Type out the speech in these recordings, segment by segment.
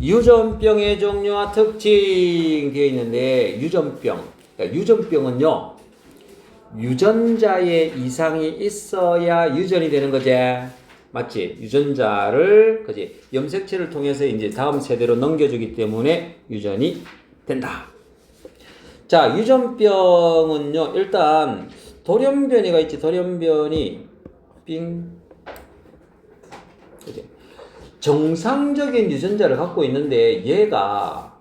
유전병의 종류와 특징 되어 있는데 유전병, 그러니까 유전병은요 유전자의 이상이 있어야 유전이 되는 거지. 맞지? 유전자를 그지 염색체를 통해서 이제 다음 세대로 넘겨주기 때문에 유전이 된다. 자, 유전병은요 일단 돌연변이가 있지. 돌연변이 그지? 정상적인 유전자를 갖고 있는데 얘가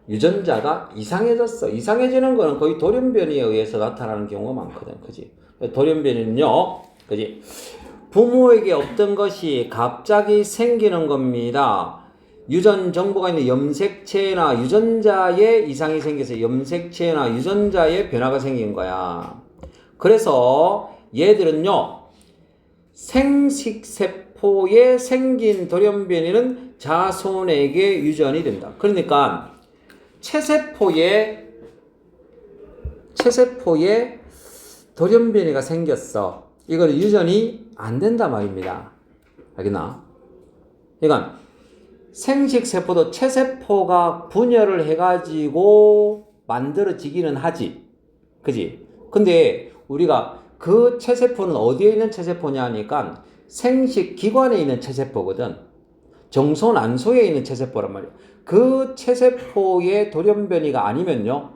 유전자가 이상해졌어. 이상해지는 거는 거의 돌연변이에 의해서 나타나는 경우가 많거든. 그지? 돌연변이는요, 그지? 부모에게 없던 것이 갑자기 생기는 겁니다. 유전 정보가 있는 염색체나 유전자에 이상이 생겨서 염색체나 유전자에 변화가 생긴 거야. 그래서 얘들은요, 생식세포에 생긴 돌연변이는 자손에게 유전이 된다. 그러니까 체세포에 돌연변이가 생겼어. 이걸 유전이 안 된다 말입니다. 알겠나? 그러니까 생식세포도 체세포가 분열을 해가지고 만들어지기는 하지. 그지? 근데 우리가 그 체세포는 어디에 있는 체세포냐 하니까 생식기관에 있는 체세포거든. 정손안소에 있는 체세포란 말이야. 그 체세포의 돌연변이가 아니면요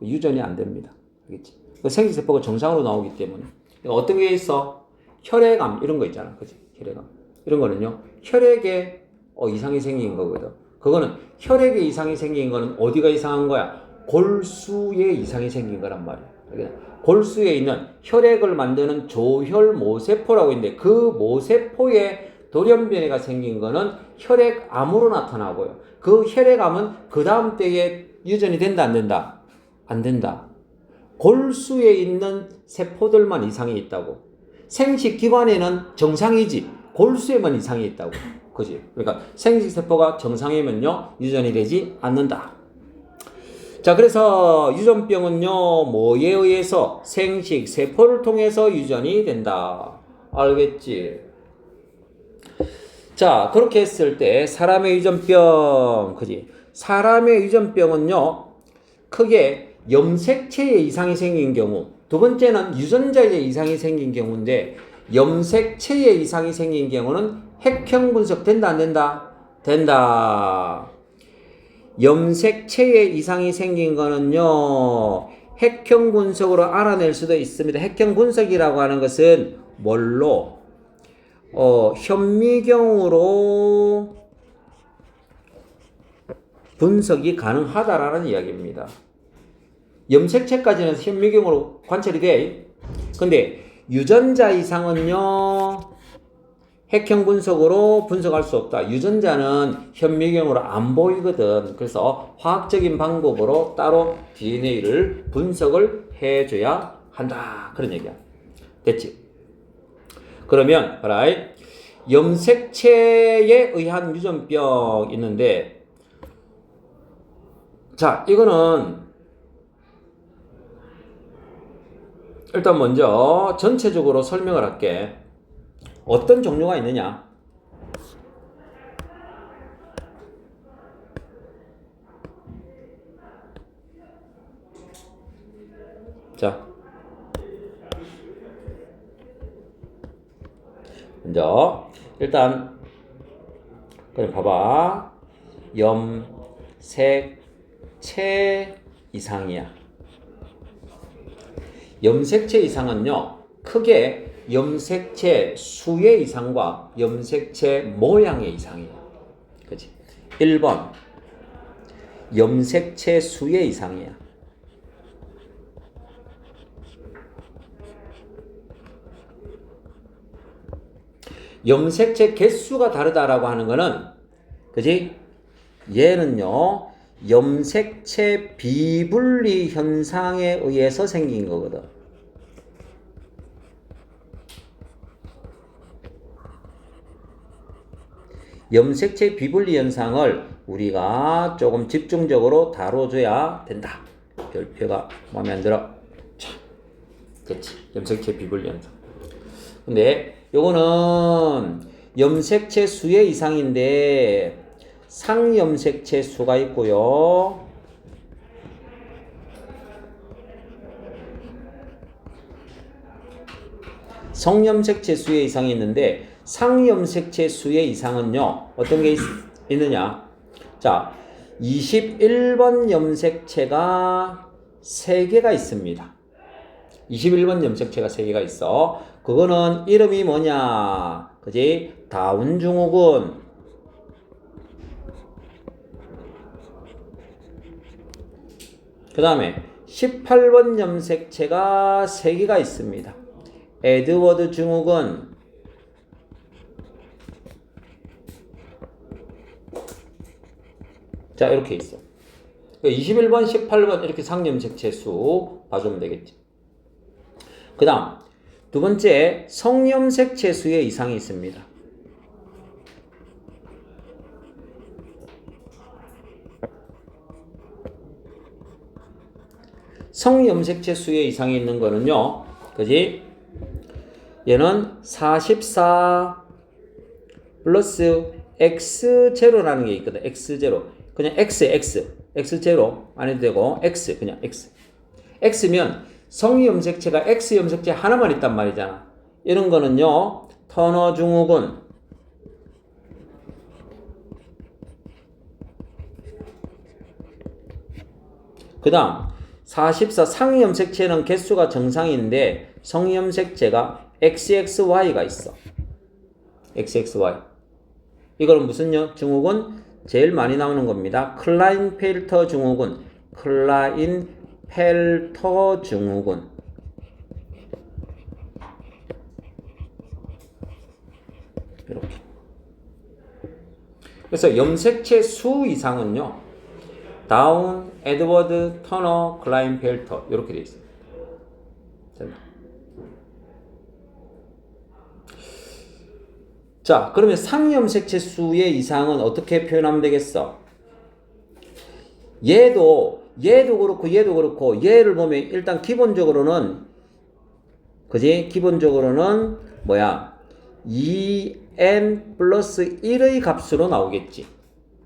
유전이 안 됩니다. 알겠지? 그 생식세포가 정상으로 나오기 때문에. 어떤 게 있어? 혈액암 이런 거 있잖아. 그치? 혈액암. 이런 거는요 혈액에 이상이 생긴 거거든. 그거는 혈액에 이상이 생긴 거는 어디가 이상한 거야? 골수에 이상이 생긴 거란 말이야. 골수에 있는 혈액을 만드는 조혈모세포라고 있는데 그 모세포에 돌연변이가 생긴 거는 혈액암으로 나타나고요. 그 혈액암은 그 다음 때에 유전이 된다 안 된다? 안 된다. 골수에 있는 세포들만 이상이 있다고. 생식기관에는 정상이지. 골수에만 이상이 있다고. 그지? 그러니까 생식세포가 정상이면요 유전이 되지 않는다. 자, 그래서 유전병은요 뭐에 의해서 생식세포를 통해서 유전이 된다. 알겠지? 자, 그렇게 했을 때 사람의 유전병, 그지? 사람의 유전병은요 크게 염색체에 이상이 생긴 경우, 두 번째는 유전자에 이상이 생긴 경우인데 염색체에 이상이 생긴 경우는 핵형 분석 된다 안 된다? 된다. 염색체에 이상이 생긴 거는요 핵형 분석으로 알아낼 수도 있습니다. 핵형 분석이라고 하는 것은 뭘로? 현미경으로 분석이 가능하다라는 이야기입니다. 염색체까지는 현미경으로 관찰이 돼. 근데 유전자 이상은요 핵형 분석으로 분석할 수 없다. 유전자는 현미경으로 안 보이거든. 그래서 화학적인 방법으로 따로 DNA를 분석을 해줘야 한다. 그런 얘기야. 됐지? 그러면 염색체에 의한 유전병 있는데, 자, 이거는 일단 먼저 전체적으로 설명을 할게. 어떤 종류가 있느냐? 자, 먼저 일단 그냥 봐봐. 염색체 이상이야. 염색체 이상은요 크게 염색체 수의 이상과 염색체 모양의 이상이에요. 그치? 1번 염색체 수의 이상이야. 염색체 개수가 다르다라고 하는 거는, 그지? 얘는요 염색체 비분리 현상에 의해서 생긴 거거든. 염색체 비분리 현상을 우리가 조금 집중적으로 다뤄줘야 된다. 별표가 마음에 안 들어. 자, 됐지. 염색체 비분리 현상. 근데 요거는 염색체 수의 이상인데 상염색체 수가 있고요. 성염색체 수의 이상이 있는데 상염색체 수의 이상은요. 어떤 게 있느냐? 자, 21번 염색체가 3개가 있습니다. 21번 염색체가 3개가 있어. 그거는 이름이 뭐냐? 그지? 다운 증후군. 그 다음에 18번 염색체가 3개가 있습니다. 에드워드 증후군. 자, 이렇게 있어. 21번, 18번 이렇게 상염색체 수 봐주면 되겠지. 그 다음 두 번째 성염색체 수의 이상이 있습니다. 성염색체 수의 이상이 있는 거는요. 그지? 얘는 44 플러스 X0라는 게 있거든. X0. 그냥 X0. 안 해도 되고, X, 그냥 X. X면 성염색체가 X염색체 하나만 있단 말이잖아. 이런 거는요, 터너 증후군. 그 다음, 44 상염색체는 개수가 정상인데, 성염색체가 XXY가 있어. XXY. 이거는 무슨 증후군? 제일 많이 나오는 겁니다. 클라인펠터 증후군. 클라인펠터 증후군. 이렇게. 그래서 염색체 수 이상은요. 다운, 에드워드, 터너, 클라인펠터 이렇게 돼 있습니다. 자, 그러면 상염색체 수의 이상은 어떻게 표현하면 되겠어? 얘도 그렇고 얘를 보면 일단 기본적으로는 그지? 기본적으로는 뭐야? 2n 플러스 1의 값으로 나오겠지.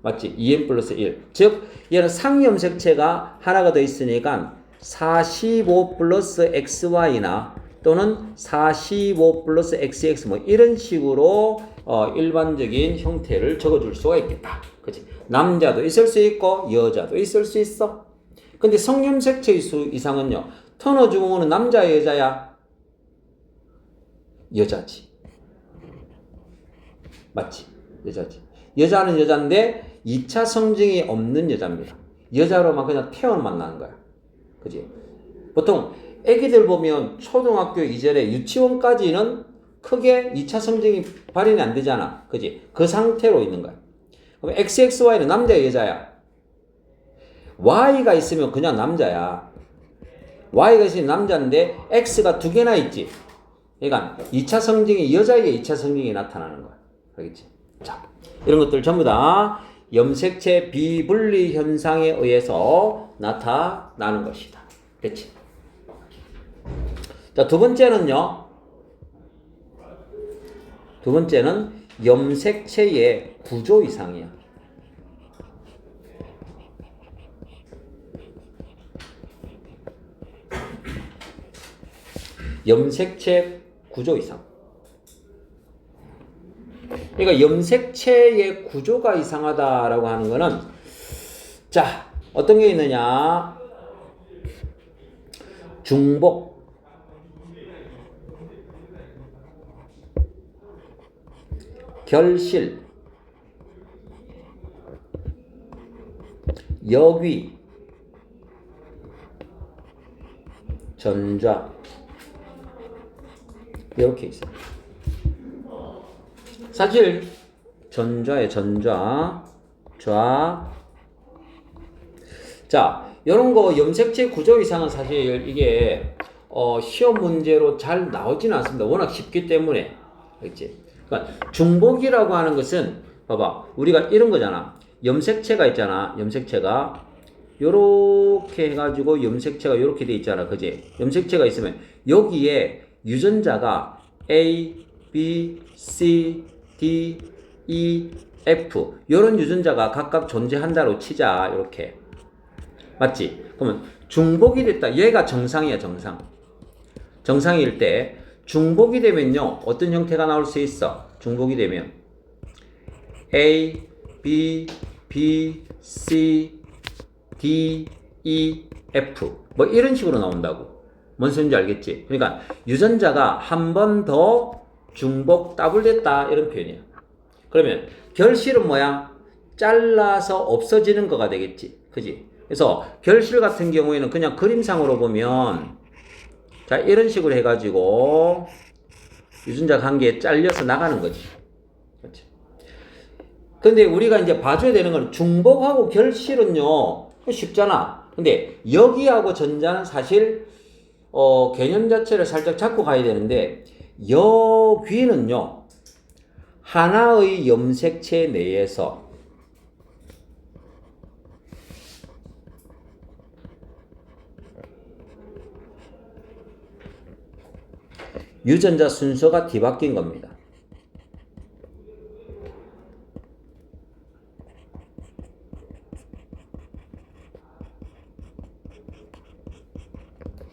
맞지? 2n 플러스 1. 즉 얘는 상염색체가 하나가 더 있으니까 45 플러스 xy나 또는 45 플러스 xx 뭐 이런 식으로 일반적인 형태를 적어줄 수가 있겠다. 그치? 남자도 있을 수 있고 여자도 있을 수 있어. 근데 성염색체 수 이상은요. 터너 증후군은 남자야 여자야? 여자지. 맞지? 여자지. 여자는 여자인데 2차 성징이 없는 여자입니다. 여자로만 그냥 태어만 나는 거야. 그치? 보통 애기들 보면 초등학교 이전에 유치원까지는 크게 2차 성징이 발현이 안 되잖아. 그지? 그 상태로 있는 거야. 그럼 XXY는 남자야, 여자야? Y가 있으면 그냥 남자야. Y가 있으면 남자인데 X가 2개나 있지. 그러니까 2차 성징이 여자에게 2차 성징이 나타나는 거야. 알겠지? 자, 이런 것들 전부 다 염색체 비분리 현상에 의해서 나타나는 것이다. 됐지? 자, 두 번째는요. 두 번째는 염색체의 구조 이상이야. 염색체 구조 이상. 그러니까 염색체의 구조가 이상하다라고 하는 거는 자, 어떤 게 있느냐? 중복, 결실, 역위, 전좌 이렇게 있어요. 사실 전좌에 전좌, 좌. 자, 이런 거 염색체 구조 이상은 사실 이게 시험 문제로 잘 나오지는 않습니다. 워낙 쉽기 때문에. 그렇지? 그러니까 중복이라고 하는 것은 봐봐. 우리가 이런 거잖아. 염색체가 있잖아. 염색체가 요렇게 해가지고 염색체가 요렇게 돼 있잖아. 그지? 염색체가 있으면 여기에 유전자가 A, B, C, D, E, F 이런 유전자가 각각 존재한다고 치자. 이렇게 맞지? 그러면 중복이 됐다. 얘가 정상이야. 정상일 때 중복이 되면요 어떤 형태가 나올 수 있어? 중복이 되면 A, B, B, C, D, E, F 뭐 이런 식으로 나온다고. 뭔 소린지 알겠지? 그러니까 유전자가 한 번 더 중복 더블됐다 이런 표현이야. 그러면 결실은 뭐야? 잘라서 없어지는 거가 되겠지. 그지? 그래서 결실 같은 경우에는 그냥 그림상으로 보면 자 이런 식으로 해가지고 유전자 관계에 잘려서 나가는 거지. 그렇지? 근데 우리가 이제 봐줘야 되는 건 중복하고 결실은요 쉽잖아. 근데 여기하고 전자는 사실 개념 자체를 살짝 잡고 가야 되는데 여기는요 하나의 염색체 내에서 유전자 순서가 뒤바뀐 겁니다.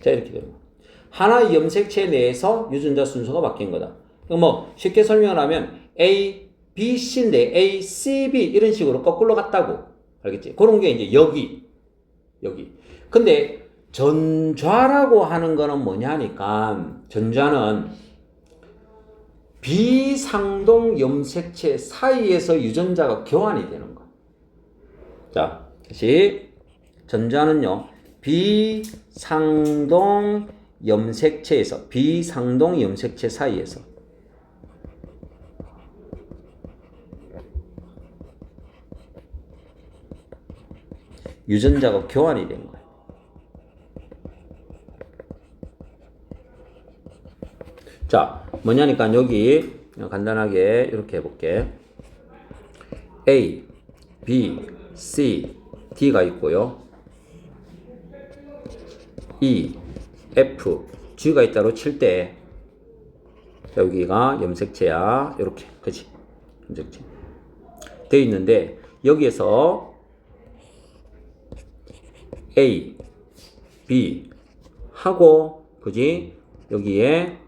자 이렇게 됩니다. 하나의 염색체 내에서 유전자 순서가 바뀐 거다. 뭐 쉽게 설명을 하면 A, B, C인데 A, C, B 이런 식으로 거꾸로 갔다고. 알겠지? 그런 게 이제 여기. 근데 전좌라고 하는 거는 뭐냐니까 전좌는 비상동 염색체 사이에서 유전자가 교환이 되는 거. 자, 다시 전자는요. 비상동 염색체 사이에서 유전자가 교환이 된 거예요. 자, 뭐냐니까 여기 간단하게 이렇게 해볼게. A, B, C, D가 있고요. E, F, G가 있다고 칠 때 여기가 염색체야. 이렇게 그치? 염색체 돼 있는데 여기에서 A, B 하고 그지? 여기에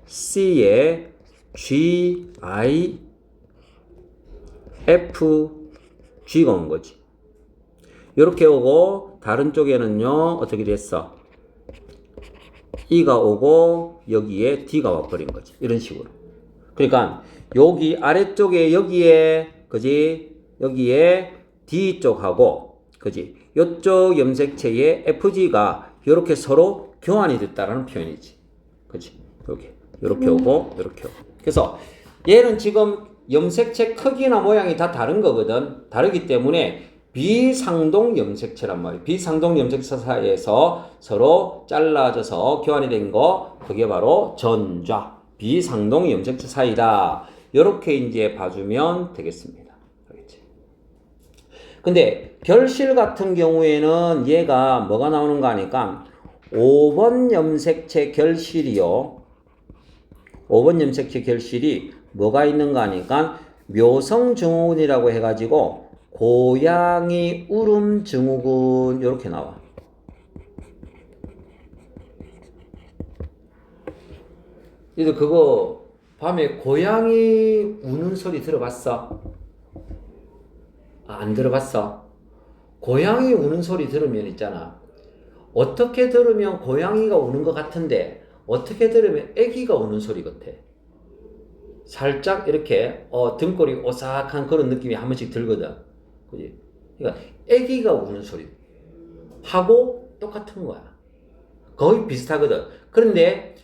C에 G, I, F, G가 온 거지. 이렇게 오고 다른 쪽에는요 어떻게 됐어? E가 오고 여기에 D가 와버린 거지. 이런 식으로. 그러니까 여기 아래쪽에 여기에 그지? 여기에 D 쪽하고 그지? 이쪽 염색체의 FG가 이렇게 서로 교환이 됐다라는 표현이지. 그지? 여기 이렇게 오고 이렇게 오고. 그래서 얘는 지금 염색체 크기나 모양이 다 다른 거거든. 다르기 때문에 비상동 염색체란 말이에요. 비상동 염색체 사이에서 서로 잘라져서 교환이 된 거, 그게 바로 전좌, 비상동 염색체 사이다. 이렇게 이제 봐주면 되겠습니다. 알겠지? 근데 결실 같은 경우에는 얘가 뭐가 나오는가 하니까 5번 염색체 결실이요. 5번 염색체 결실이 뭐가 있는가 하니까 묘성증후군이라고 해가지고 고양이 울음 증후군 이렇게 나와. 너희들 그거 밤에 고양이 우는 소리 들어봤어? 안 들어봤어? 고양이 우는 소리 들으면 있잖아. 어떻게 들으면 고양이가 우는 것 같은데 어떻게 들으면 애기가 우는 소리 같아. 살짝 이렇게 등골이 오싹한 그런 느낌이 한 번씩 들거든. 그지? 그러니까 애기가 우는 소리 하고 똑같은 거야. 거의 비슷하거든. 그런데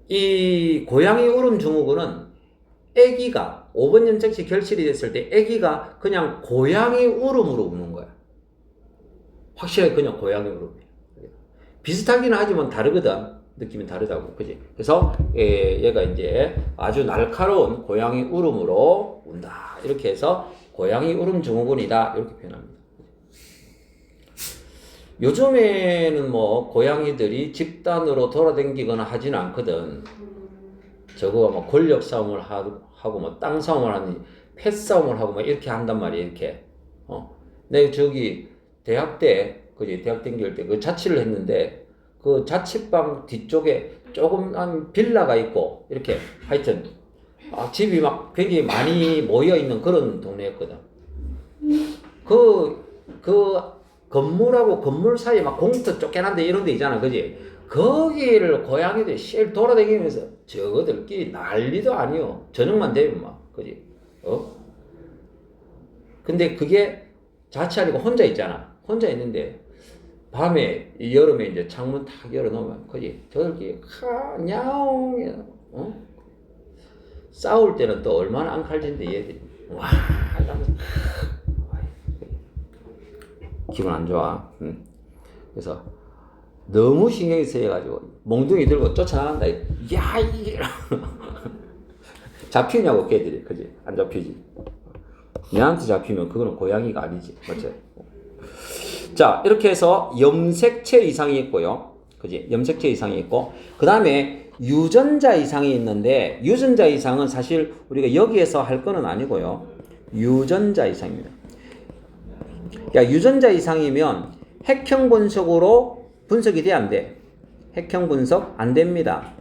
이 고양이 울음 증후군은 애기가 5번 염색체 결실이 됐을 때 애기가 그냥 고양이 울음으로 우는 거야. 확실하게 그냥 고양이 울음이야. 비슷하기는 하지만 다르거든. 느낌이 다르다고. 그지? 그래서 얘가 이제 아주 날카로운 고양이 울음으로 운다. 이렇게 해서 고양이 울음 증후군이다. 이렇게 표현합니다. 요즘에는 뭐 고양이들이 집단으로 돌아다니거나 하지는 않거든. 저거가 뭐 권력 싸움을 하고 하고 뭐 땅 싸움을 하니 패싸움을 하고 뭐 이렇게 한단 말이야 이렇게. 내가 저기 대학 때 그지 대학 다닐 때 그 자취를 했는데 그 자취방 뒤쪽에 조그만 빌라가 있고 이렇게 하여튼 집이 막 굉장히 많이 모여 있는 그런 동네였거든. 그 건물하고 건물 사이에 막 공터 쫓겨난데 이런 데 있잖아, 그지? 거기를 고양이들이 실 돌아다니면서 저거들끼리 난리도 아니요. 저녁만 되면 막, 그지? 근데 그게 자취하니까 혼자 있잖아. 혼자 있는데 밤에 여름에 이제 창문 탁 열어놓으면, 그지? 저들끼리 냐옹, 싸울 때는 또 얼마나 안 칼진데 얘들이 와 이러면서 기분 안 좋아. 그래서 너무 신경이 쓰여가지고 몽둥이 들고 쫓아나간다. 야 이게 잡히냐고 걔들이, 그지? 안 잡히지. 내한테 잡히면 그거는 고양이가 아니지, 맞지? 자, 이렇게 해서 염색체 이상이 있고요, 그지? 염색체 이상이 있고, 그 다음에 유전자 이상이 있는데, 유전자 이상은 사실 우리가 여기에서 할 거는 아니고요. 유전자 이상입니다. 야, 유전자 이상이면 핵형 분석으로 분석이 돼, 안 돼? 핵형 분석 안 됩니다.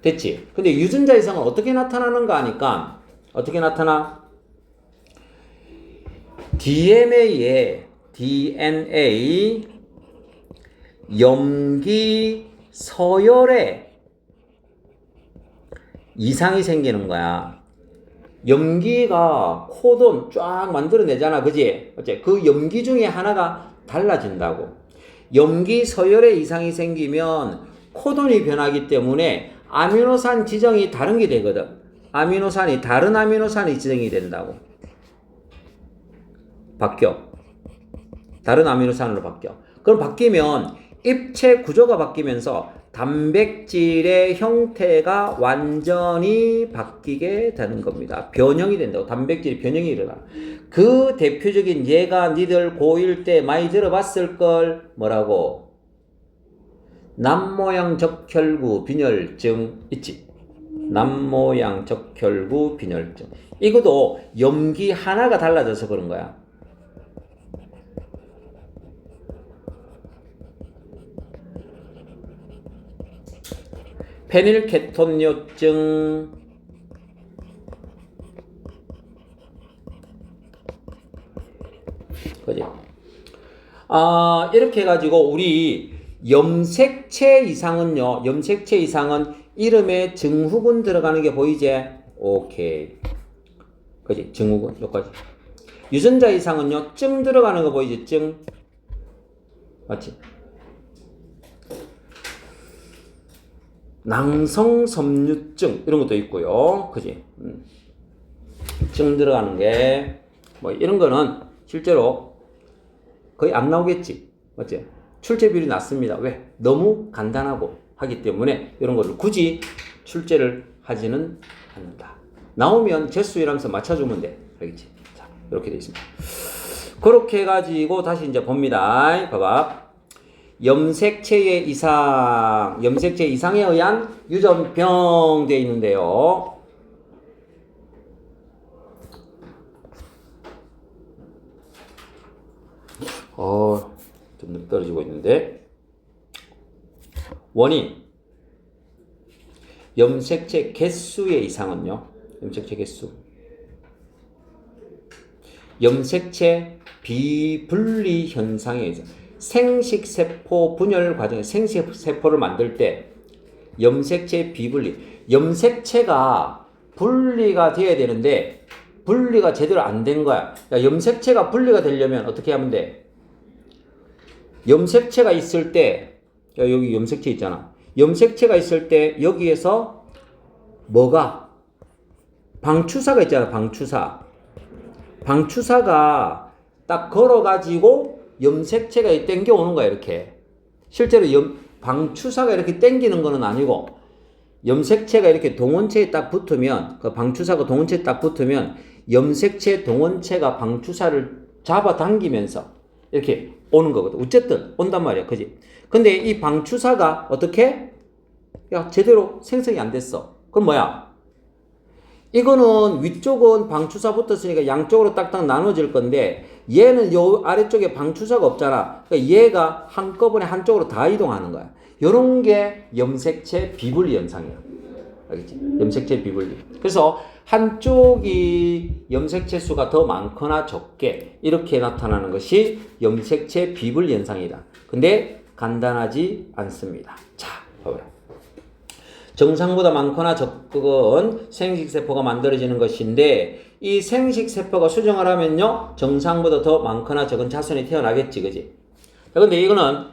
됐지? 근데 유전자 이상은 어떻게 나타나는가 하니까, 어떻게 나타나? DNA 염기 서열에 이상이 생기는 거야. 염기가 코돈 쫙 만들어내잖아, 그지? 어째? 그 염기 중에 하나가 달라진다고. 염기 서열에 이상이 생기면 코돈이 변하기 때문에 아미노산 지정이 다른 게 되거든. 아미노산이 다른 아미노산이 지정이 된다고. 바뀌어. 다른 아미노산으로 바뀌어. 그럼 바뀌면 입체 구조가 바뀌면서 단백질의 형태가 완전히 바뀌게 되는 겁니다. 변형이 된다고. 단백질이 변형이 일어나. 그 대표적인 예가 니들 고1 때 많이 들어봤을 걸. 뭐라고? 남모양 적혈구 빈혈증 있지? 남모양 적혈구 빈혈증. 이것도 염기 하나가 달라져서 그런 거야. 페닐케톤요증, 그지? 이렇게 해가지고 우리 염색체 이상은요, 염색체 이상은 이름에 증후군 들어가는 게 보이지? 오케이. 그지? 증후군, 여기까지. 유전자 이상은요, 증 들어가는 거 보이지? 증. 맞지? 낭성섬유증 이런 것도 있고요, 그지? 증 들어가는 게 뭐 이런 거는 실제로 거의 안 나오겠지, 맞지? 출제 비율이 낮습니다. 왜? 너무 간단하고 하기 때문에 이런 거를 굳이 출제를 하지는 않는다. 나오면 재수이라면서 맞춰주면 돼, 알겠지? 자, 이렇게 되어 있습니다. 그렇게 해가지고 다시 이제 봅니다. 봐봐. 염색체의 이상, 염색체 이상에 의한 유전병 되어 있는데요. 좀 떨어지고 있는데. 원인. 염색체 개수의 이상은요. 염색체 개수. 염색체 비분리 현상에 의해서. 생식세포 분열 과정에 생식세포를 만들 때 염색체 비분리, 염색체가 분리가 되어야 되는데 분리가 제대로 안 된 거야. 야, 염색체가 분리가 되려면 어떻게 하면 돼? 염색체가 있을 때, 야, 여기 염색체 있잖아. 염색체가 있을 때 여기에서 뭐가? 방추사가 있잖아, 방추사. 방추사가 딱 걸어가지고 염색체가 땡겨오는 거야, 이렇게. 실제로 방추사가 이렇게 땡기는 거는 아니고, 염색체가 이렇게 동원체에 딱 붙으면, 그 방추사가 동원체에 딱 붙으면, 염색체 동원체가 방추사를 잡아당기면서 이렇게 오는 거거든. 어쨌든 온단 말이야, 그지? 근데 이 방추사가 어떻게? 야, 제대로 생성이 안 됐어. 그럼 뭐야? 이거는 위쪽은 방추사 붙었으니까 양쪽으로 딱딱 나눠질 건데 얘는 요 아래쪽에 방추사가 없잖아. 그러니까 얘가 한꺼번에 한쪽으로 다 이동하는 거야. 요런 게 염색체 비분리 현상이야. 알겠지? 염색체 비분리. 그래서 한쪽이 염색체 수가 더 많거나 적게 이렇게 나타나는 것이 염색체 비분리 현상이다. 근데 간단하지 않습니다. 자, 봐봐요. 정상보다 많거나 적은 생식세포가 만들어지는 것인데 이 생식세포가 수정을 하면요 정상보다 더 많거나 적은 자손이 태어나겠지, 그지? 근데 이거는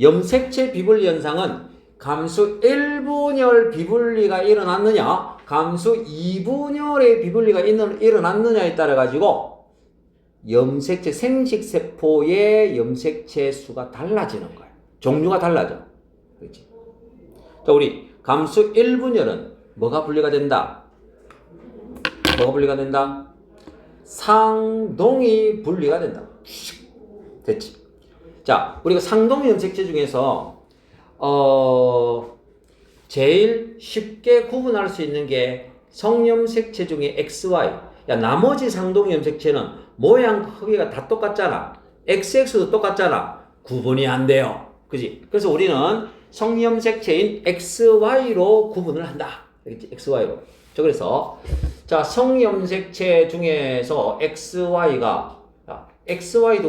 염색체 비분리 현상은 감수 1분열 비분리가 일어났느냐 감수 2분열의 비분리가 일어났느냐에 따라 가지고 염색체 생식세포의 염색체 수가 달라지는 거예요. 종류가 달라져. 그렇지? 자, 우리 감수 1분열은 뭐가 분리가 된다? 뭐가 분리가 된다? 상동이 분리가 된다. 됐지? 자, 우리가 상동 염색체 중에서 제일 쉽게 구분할 수 있는 게 성염색체 중에 XY. 야, 나머지 상동 염색체는 모양 크기가 다 똑같잖아. XX도 똑같잖아. 구분이 안 돼요. 그지? 그래서 우리는 성염색체인 XY로 구분을 한다. 알겠지? XY로. 자, 그래서 자, 성염색체 중에서 XY도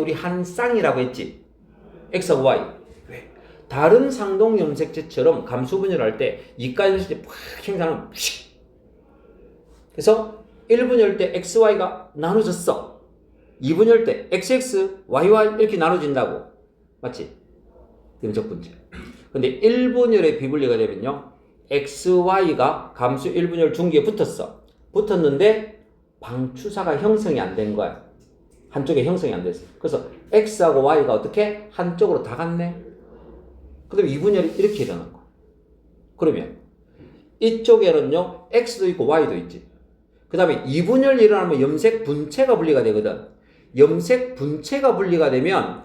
우리 한 쌍이라고 했지. X하고 Y. 왜? 다른 상동 염색체처럼 감수 분열할 때 이가 염색체 팍 생산하면 그래서 1분열 때 XY가 나눠졌어. 2분열 때 XX, YY 이렇게 나눠진다고. 맞지? 염색 분체. 근데 1분열의 비분리가 되면요. XY가 감수 1분열 중기에 붙었어. 붙었는데 방추사가 형성이 안 된 거야. 한쪽에 형성이 안 됐어. 그래서 X하고 Y가 어떻게? 한쪽으로 다 갔네. 그 다음에 2분열이 이렇게 일어난 거야. 그러면 이쪽에는요. X도 있고 Y도 있지. 그 다음에 2분열이 일어나면 염색 분체가 분리가 되거든. 염색 분체가 분리가 되면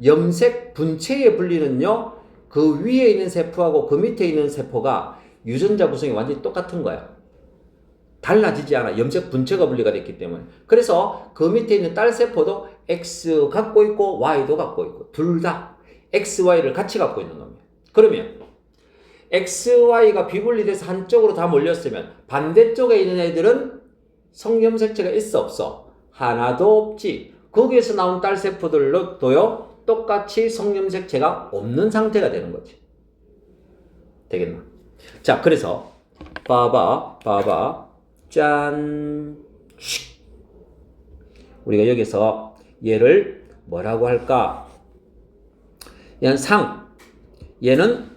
염색 분체의 분리는요. 그 위에 있는 세포하고 그 밑에 있는 세포가 유전자 구성이 완전히 똑같은 거야. 달라지지 않아. 염색 분체가 분리가 됐기 때문에. 그래서 그 밑에 있는 딸 세포도 X 갖고 있고 Y도 갖고 있고 둘 다 XY를 같이 갖고 있는 겁니다. 그러면 XY가 비분리돼서 한쪽으로 다 몰렸으면 반대쪽에 있는 애들은 성염색체가 있어 없어? 하나도 없지. 거기에서 나온 딸 세포들도요 똑같이 성염색체가 없는 상태가 되는 거지. 되겠나? 자, 그래서 봐봐 짠. 우리가 여기서 얘를 뭐라고 할까? 얘는 얘는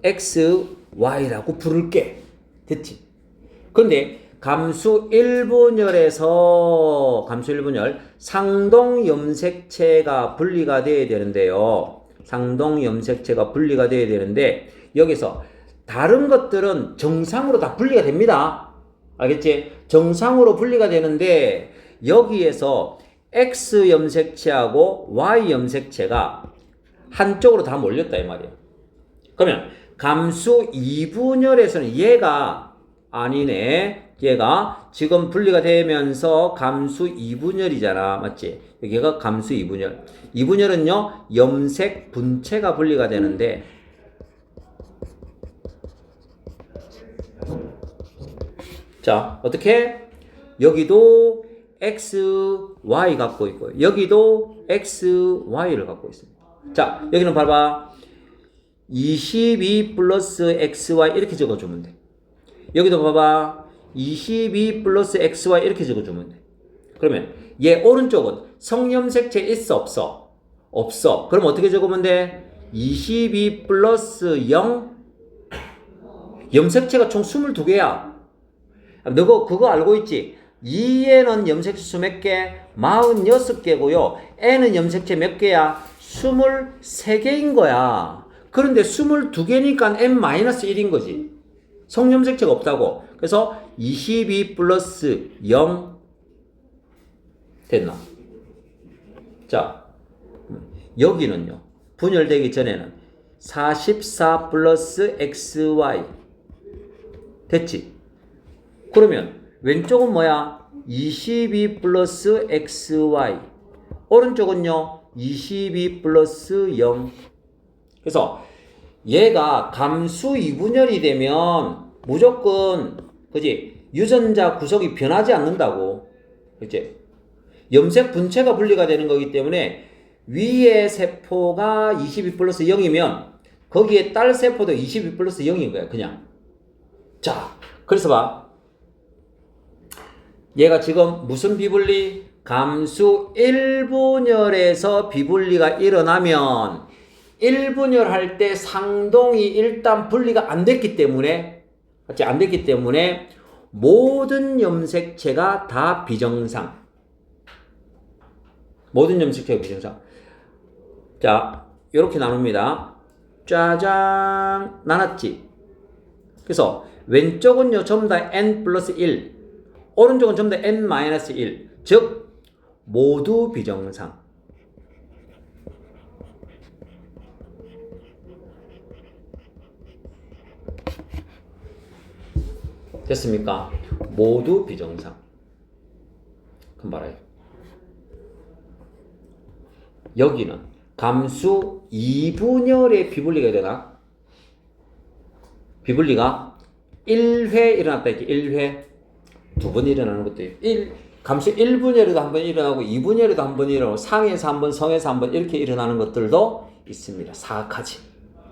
X, Y라고 부를게. 됐지? 근데 감수 1분열에서 상동 염색체가 분리가 돼야 되는데요. 상동 염색체가 분리가 돼야 되는데 여기서 다른 것들은 정상으로 다 분리가 됩니다. 알겠지? 정상으로 분리가 되는데 여기에서 X 염색체하고 Y 염색체가 한쪽으로 다 몰렸다 이 말이야. 그러면 감수 2분열에서는 얘가 아니네. 얘가 지금 분리가 되면서 감수 2분열이잖아. 맞지? 여기가 감수 2분열. 2분열은요. 염색 분체가 분리가 되는데 자, 어떻게? 여기도 X, Y 갖고 있고 여기도 X, Y를 갖고 있습니다. 자, 여기는 봐봐. 22 플러스 XY 이렇게 적어주면 돼. 여기도 봐봐. 22 플러스 XY 이렇게 적어주면 돼. 그러면 얘 오른쪽은 성염색체 있어 없어? 없어. 그럼 어떻게 적으면 돼? 22 플러스 0 염색체가 총 22개야. 너 그거 알고 있지? 2에는 염색체 수 몇 개? 46개고요. N은 염색체 몇 개야? 23개인 거야. 그런데 22개니까 N-1인 거지. 성염색체가 없다고. 그래서 22 플러스 0 됐나? 자, 여기는요. 분열되기 전에는 44 플러스 XY. 됐지? 그러면 왼쪽은 뭐야? 22 플러스 XY. 오른쪽은요? 22 플러스 0. 그래서 얘가 감수 이분열이 되면 무조건, 그지? 유전자 구석이 변하지 않는다고. 그치? 염색 분체가 분리가 되는 거기 때문에 위에 세포가 22 플러스 0이면 거기에 딸 세포도 22 플러스 0인 거야, 그냥. 자, 그래서 봐. 얘가 지금 무슨 비분리? 감수 1분열에서 비분리가 일어나면 1분열 할 때 상동이 일단 분리가 안 됐기 때문에, 같이 안 됐기 때문에 모든 염색체가 다 비정상. 모든 염색체가 비정상. 자, 이렇게 나눕니다. 짜잔, 나눴지? 그래서 왼쪽은요 전부 다 n 플러스 1, 오른쪽은 전부 다 n 마이너스 1, 즉 모두 비정상. 됐습니까? 모두 비정상. 그럼 봐라요. 여기는 감수 2분열의 비분리가 되나? 비분리가 1회 일어났다 이렇게 1회 두 번 일어나는 것도 있고 감수 1분열에도 한 번 일어나고 2분열에도 한 번 일어나고 상에서 한 번 성에서 한 번 이렇게 일어나는 것들도 있습니다. 사악하지.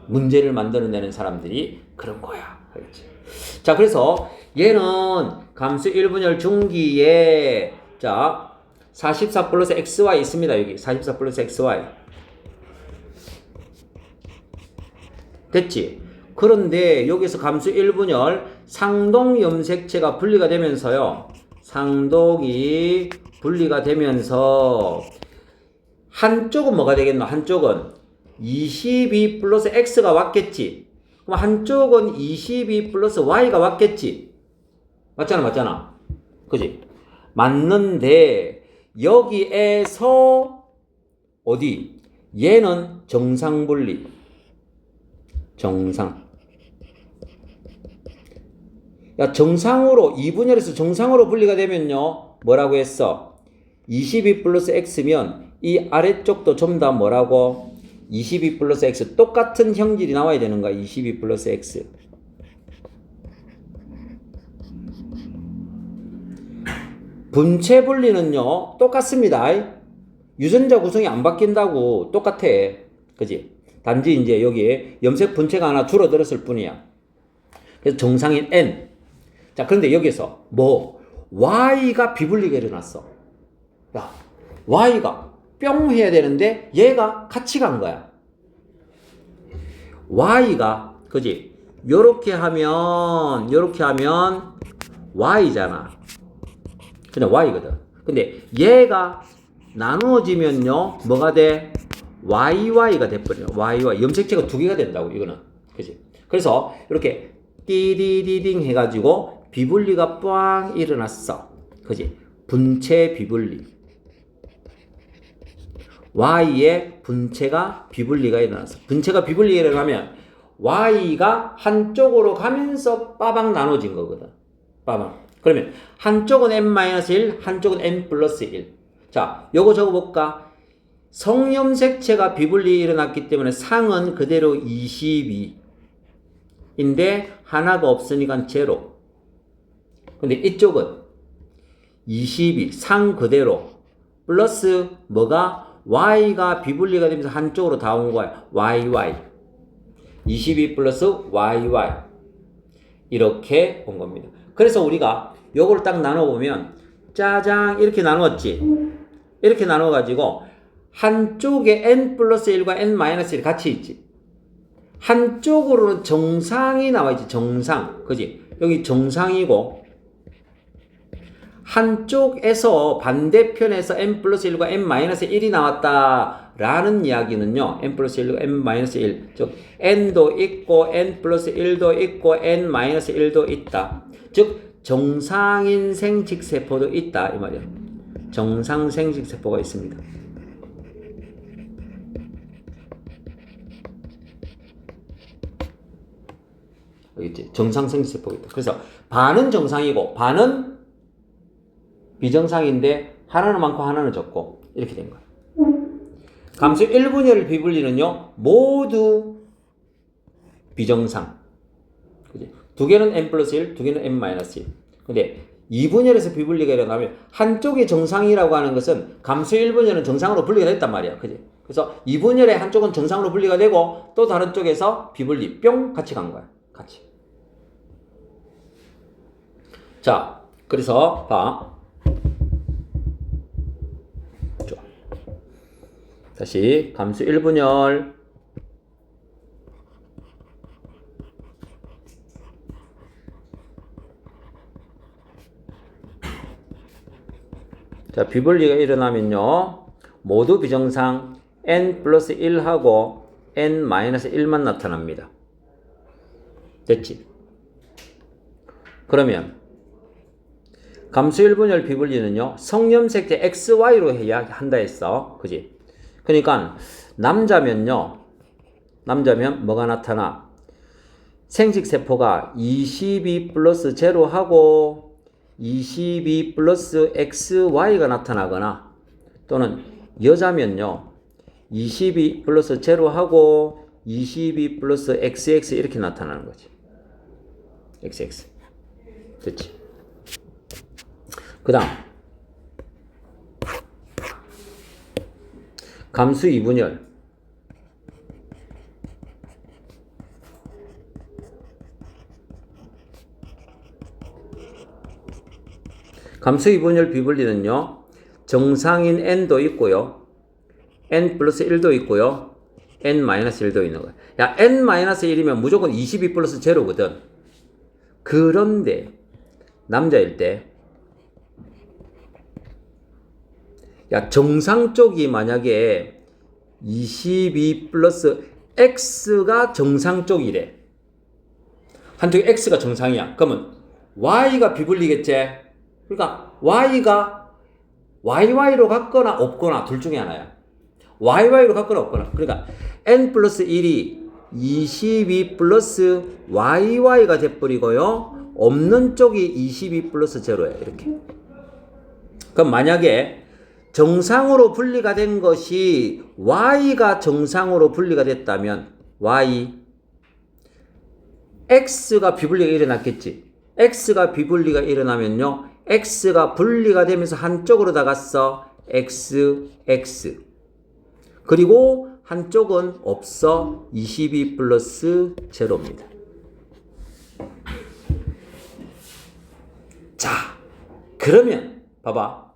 문제를 만들어내는 사람들이 그런 거야. 알겠지? 자, 그래서 얘는 감수 1분열 중기에 자 44 플러스 XY 있습니다. 여기 44 플러스 XY 됐지? 그런데 여기서 감수 1분열 상동 염색체가 분리가 되면서요. 상동이 분리가 되면서 한쪽은 뭐가 되겠노? 한쪽은 22 플러스 X가 왔겠지. 그럼 한쪽은 22 플러스 Y가 왔겠지. 맞잖아, 맞잖아. 그지? 맞는데 여기에서 어디? 얘는 정상 분리. 정상. 야, 정상으로 2분열에서 정상으로 분리가 되면요. 뭐라고 했어? 22 플러스 X면 이 아래쪽도 전부 다 뭐라고? 22 플러스 X. 똑같은 형질이 나와야 되는 거야. 22 플러스 X. 분체 분리는요. 똑같습니다. 유전자 구성이 안 바뀐다고 똑같아. 그지? 단지 이제 여기에 염색 분체가 하나 줄어들었을 뿐이야. 그래서 정상인 N. 자, 그런데 여기서 뭐 Y가 비분리가 일어났어. 야, Y가 뿅 해야 되는데 얘가 같이 간 거야. Y가 그지? 요렇게 하면 Y잖아. 그냥 Y거든. 근데 얘가 나누어지면요 뭐가 돼? YY가 돼버려. YY 염색체가 두 개가 된다고 이거는. 그지? 그래서 이렇게 띠디디딩 해가지고 비분리가 꽝 일어났어. 그지? 분체 비분리. Y의 분체가 비분리가 일어났어. 분체가 비분리가 일어나면 Y가 한쪽으로 가면서 빠방 나눠진 거거든. 빠방. 그러면 한쪽은 n-1, 한쪽은 n 플러스 1. 자, 요거 적어볼까? 성염색체가 비분리 일어났기 때문에 상은 그대로 22. 인데 하나가 없으니까 제로. 근데 이쪽은 22, 상 그대로. 플러스 뭐가? Y가 비분리가 되면서 한쪽으로 다 온 거야. YY. 22 플러스 YY. 이렇게 온 겁니다. 그래서 우리가 요걸 딱 나눠보면 짜장 이렇게 나누었지. 이렇게 나눠가지고 한쪽에 n 플러스 1과 n 마이너스 1 같이 있지. 한쪽으로는 정상이 나와있지. 정상. 그지? 여기 정상이고 한쪽에서 반대편에서 n 플러스 1과 n 마이너스 1이 나왔다 라는 이야기는요. n 플러스 1과 n 마이너스 1 즉 n도 있고 n 플러스 1도 있고 n 마이너스 1도 있다. 즉 정상인 생식세포도 있다 이 말이야. 정상 생식세포가 있습니다. 여기 있지. 정상 생식세포가 있다. 그래서 반은 정상이고 반은 비정상인데 하나는 많고 하나는 적고 이렇게 된 거야. 감수 1분열 비분리는요 모두 비정상. 그지? 두 개는 n 플러스 1, 두 개는 n 마이너스 1. 근데 2분열에서 비분리가 일어나면 한쪽이 정상이라고 하는 것은 감수 1분열은 정상으로 분리가 됐단 말이야. 그지? 그래서 2분열의 한쪽은 정상으로 분리가 되고 또 다른 쪽에서 비분리 뿅 같이 간 거야. 같이. 자, 그래서 봐. 좋아. 다시 감수 1분열 자, 비분리가 일어나면요 모두 비정상 n 플러스 1하고 n 마이너스 1만 나타납니다. 됐지? 그러면 감수 1분열 비분리는요 성염색체 XY로 해야 한다 했어. 그지? 그러니까 남자면 뭐가 나타나? 생식세포가 22 플러스 0하고 22 플러스 XY가 나타나거나 또는 여자면요 22 플러스 0하고 22 플러스 XX 이렇게 나타나는 거지. XX. 됐지? 그 다음 감수 2분열 감수 2분열 비분리는요 정상인 n도 있고요 n 플러스 1도 있고요 n 마이너스 1도 있는 거야. 야 n 마이너스 1이면 무조건 22 플러스 0거든. 그런데 남자일 때 야 정상 쪽이 만약에 22 플러스 x가 정상 쪽이래. 한쪽이 x가 정상이야. 그러면 y가 비분리겠지. 그러니까 y가 YY로 갔거나 없거나 둘 중에 하나야. YY로 갔거나 없거나. 그러니까 n 플러스 1이 22 플러스 YY가 돼버리고요. 없는 쪽이 22 플러스 0야. 이렇게. 그럼 만약에 정상으로 분리가 된 것이 Y가 정상으로 분리가 됐다면 Y X가 비분리가 일어났겠지. X가 비분리가 일어나면요. X가 분리가 되면서 한쪽으로 다 갔어. X, X. 그리고 한쪽은 없어. 22 플러스 0입니다. 자, 그러면 봐봐.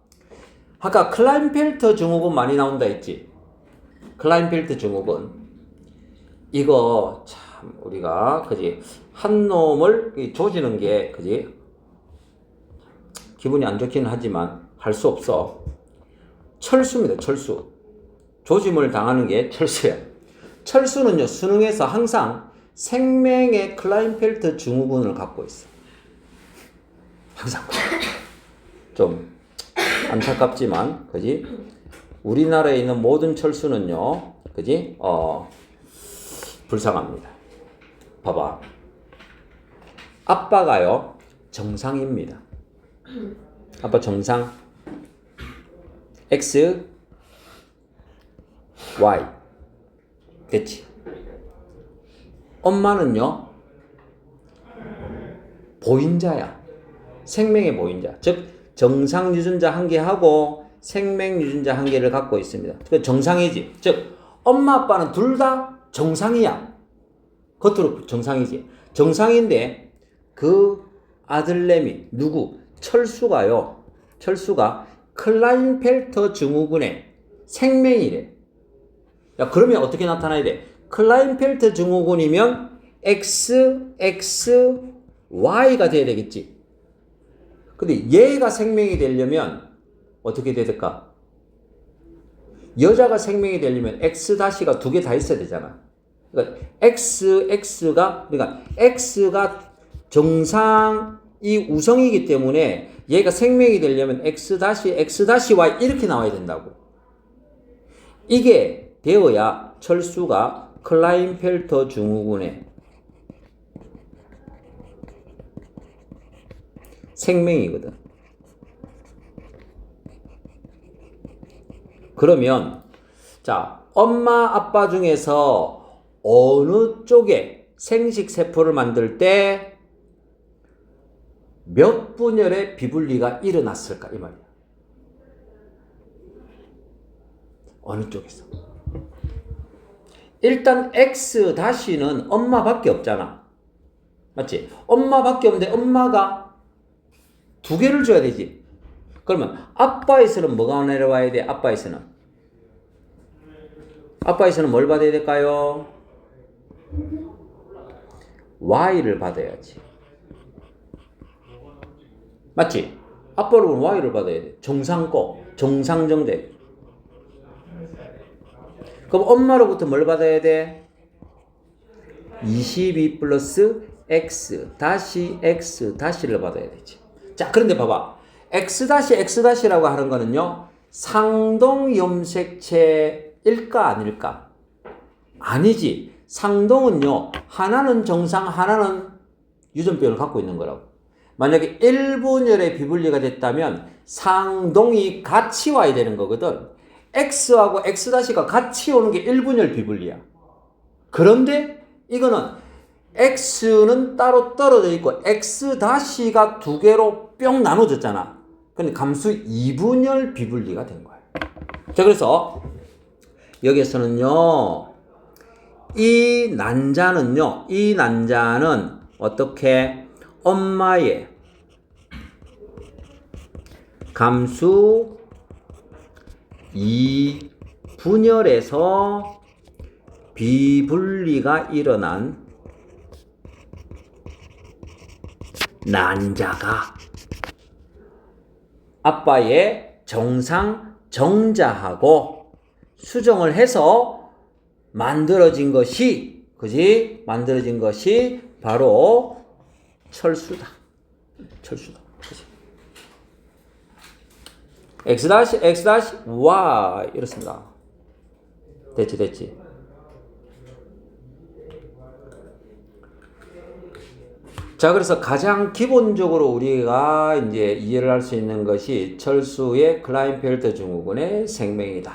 아까 클라인펠터 증후군 많이 나온다 했지. 클라인펠터 증후군. 이거 참 우리가 그지 한 놈을 조지는 게 그지 기분이 안 좋기는 하지만 할 수 없어. 철수입니다. 철수. 조짐을 당하는 게 철수야. 철수는요 수능에서 항상 생명의 클라인펠터 증후군을 갖고 있어. 항상 좀 안타깝지만 그지 우리나라에 있는 모든 철수는요 그지 불쌍합니다. 봐봐. 아빠가요 정상입니다. 아빠 정상 X Y 됐지. 엄마는요 보인자야. 생명의 보인자. 즉 정상 유전자 1개하고 생명 유전자 1개를 갖고 있습니다. 그 정상이지. 즉 엄마 아빠는 둘 다 정상이야. 겉으로 정상이지. 정상인데 그 아들내미 누구? 철수가요. 철수가 클라인펠터 증후군의 생명이래. 야 그러면 어떻게 나타나야 돼? 클라인펠터 증후군이면 X, X, Y가 돼야 되겠지. 근데 얘가 생명이 되려면 어떻게 돼야 될까? 여자가 생명이 되려면 X가 2개 다 있어야 되잖아. 그러니까 X가 정상이 우성이기 때문에 얘가 생명이 되려면 X-Y 이렇게 나와야 된다고. 이게 되어야 철수가 클라인펠터 증후군의 생명이거든. 그러면 자, 엄마 아빠 중에서 어느 쪽에 생식세포를 만들 때 몇 분열의 비분리가 일어났을까 이 말이야. 어느 쪽에서? 일단 X-는 엄마밖에 없잖아. 맞지? 엄마밖에 없는데 엄마가 두 개를 줘야 되지. 그러면 아빠에서는 뭐가 내려와야 돼? 아빠에서는 뭘 받아야 될까요? Y를 받아야지. 맞지? 아빠로는 Y를 받아야 돼. 정상정대. 그럼 엄마로부터 뭘 받아야 돼? 22 플러스 X 다시 X 다시를 받아야 되지. 자, 그런데 봐봐. X 다시 X 다시라고 하는 거는요, 상동 염색체일까 아닐까? 아니지. 상동은요, 하나는 정상, 하나는 유전병을 갖고 있는 거라고. 만약에 1분열의 비분리가 됐다면 상동이 같이 와야 되는 거거든. X하고 X-가 같이 오는 게 1분열 비분리야. 그런데 이거는 X는 따로 떨어져 있고 X-가 두 개로 뿅 나눠졌잖아. 근데 감수 2분열 비분리가 된 거야. 자, 그래서 여기에서는요, 이 난자는 어떻게 엄마의 감수 2분열에서 비분리가 일어난 난자가 아빠의 정상 정자하고 수정을 해서 만들어진 것이, 그지? 만들어진 것이 바로 철수다. 그치? X Y 이렇습니다. 됐지. 자, 그래서 가장 기본적으로 우리가 이제 이해를 할 수 있는 것이 철수의 클라인펠터 증후군의 생명이다.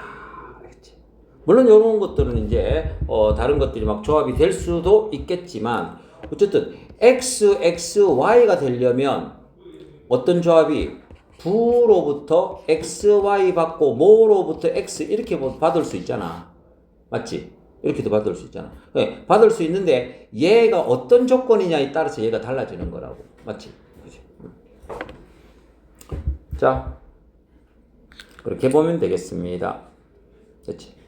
물론 이런 것들은 이제 다른 것들이 막 조합이 될 수도 있겠지만 어쨌든 XXY가 되려면 어떤 조합이 부로부터 XY 받고 모로부터 X 이렇게 받을 수 있잖아. 맞지? 이렇게도 받을 수 있잖아. 네, 받을 수 있는데 얘가 어떤 조건이냐에 따라서 얘가 달라지는 거라고. 맞지? 그치? 자, 그렇게 보면 되겠습니다. 됐지?